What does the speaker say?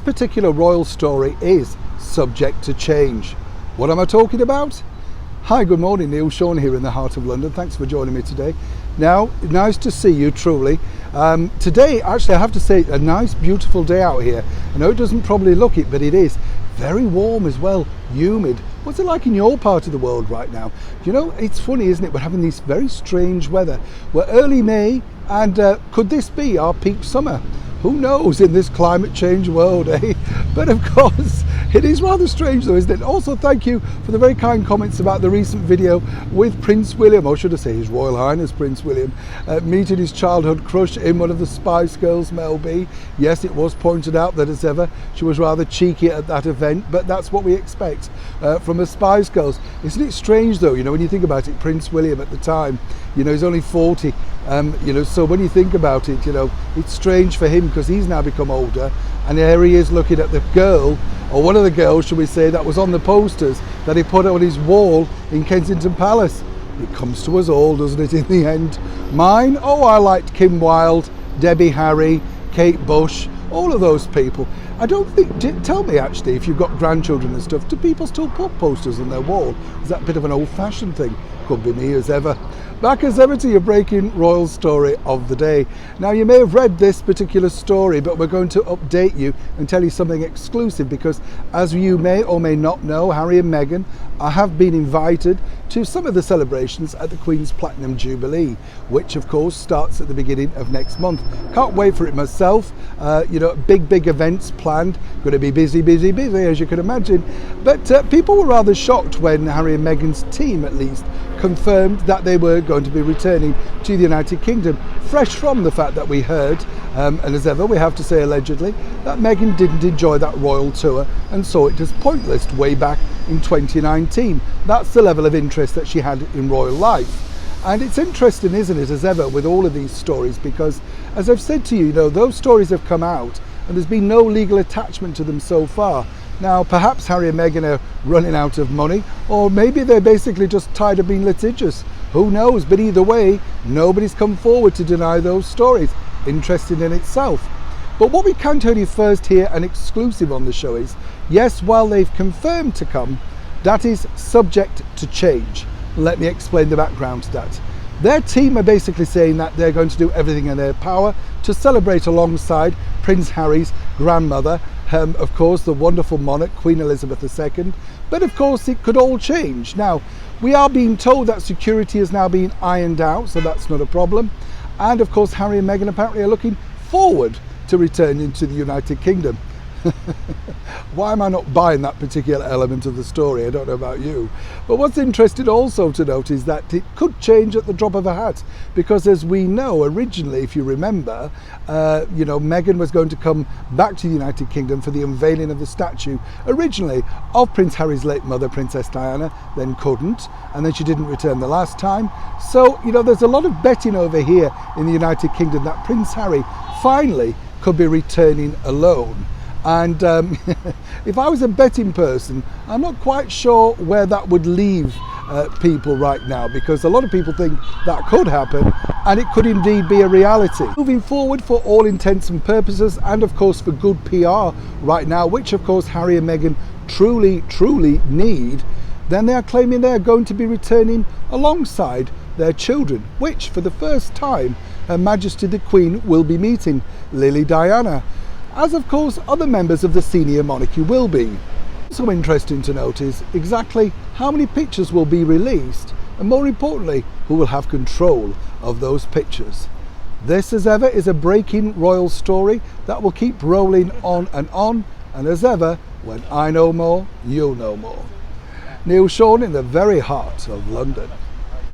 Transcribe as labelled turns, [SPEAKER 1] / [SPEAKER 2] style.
[SPEAKER 1] particular royal story is subject to change. What am I talking about? Hi, good morning, Neil Sean here in the heart of London. Thanks for joining me today. Now, nice to see you, truly. Today, actually, I have to say, a nice, beautiful day out here. I know it doesn't probably look it, but it is. Very warm as well, humid. What's it like in your part of the world right now? You know, it's funny, isn't it? We're having this very strange weather. We're early May, and could this be our peak summer? Who knows in this climate change world, eh? But of course, it is rather strange though, isn't it? Also, thank you for the very kind comments about the recent video with Prince William, or should I say His Royal Highness Prince William, meeting his childhood crush in one of the Spice Girls, Mel B. Yes, it was pointed out that as ever, she was rather cheeky at that event, but that's what we expect from a Spice Girls. Isn't it strange though, you know, when you think about it, Prince William at the time, you know, he's only 40, you know, so when you think about it, you know, it's strange for him because he's now become older, and there he is looking at the girl, or one of the girls, shall we say, that was on the posters that he put on his wall in Kensington Palace. It comes to us all, doesn't it, in the end? Mine? Oh, I liked Kim Wilde, Debbie Harry, Kate Bush, all of those people. I don't think, tell me actually, if you've got grandchildren and stuff, do people still put posters on their wall? Is that a bit of an old-fashioned thing? Could be me as ever. Back as ever to your breaking royal story of the day. Now, you may have read this particular story, but we're going to update you and tell you something exclusive because, as you may or may not know, Harry and Meghan have been invited to some of the celebrations at the Queen's Platinum Jubilee, which of course starts at the beginning of next month. Can't wait for it myself. You know, big events planned. Going to be busy as you can imagine. But people were rather shocked when Harry and Meghan's team, at least, confirmed that they were going to be returning to the United Kingdom, fresh from the fact that we heard, and as ever we have to say allegedly, that Meghan didn't enjoy that royal tour and saw it as pointless way back in 2019. That's the level of interest that she had in royal life. And it's interesting, isn't it, as ever with all of these stories, because as I've said to you, you know, those stories have come out and there's been no legal attachment to them so far. Now, perhaps Harry and Meghan are running out of money, or maybe they're basically just tired of being litigious. Who knows? But either way, nobody's come forward to deny those stories. Interesting in itself. But what we can tell you first here, an exclusive on the show, is, yes, while they've confirmed to come, that is subject to change. Let me explain the background to that. Their team are basically saying that they're going to do everything in their power to celebrate alongside Prince Harry's grandmother, of course, the wonderful monarch, Queen Elizabeth II. But of course, it could all change. Now, we are being told that security is now being ironed out, so that's not a problem. And of course, Harry and Meghan apparently are looking forward to returning to the United Kingdom. Why am I not buying that particular element of the story? I don't know about you. But what's interesting also to note is that it could change at the drop of a hat, because as we know, originally, if you remember, you know, Meghan was going to come back to the United Kingdom for the unveiling of the statue originally of Prince Harry's late mother, Princess Diana, then couldn't, and then she didn't return the last time. So, you know, there's a lot of betting over here in the United Kingdom that Prince Harry finally could be returning alone. And if I was a betting person, I'm not quite sure where that would leave people right now, because a lot of people think that could happen, and it could indeed be a reality. Moving forward, for all intents and purposes, and of course for good PR right now, which of course Harry and Meghan truly need, then they are claiming they are going to be returning alongside their children, which for the first time Her Majesty the Queen will be meeting Lily Diana, as of course other members of the senior monarchy will be. So interesting to note is exactly how many pictures will be released, and more importantly, who will have control of those pictures. This, as ever, is a breaking royal story that will keep rolling on, and as ever, when I know more, you'll know more. Neil Sean in the very heart of London.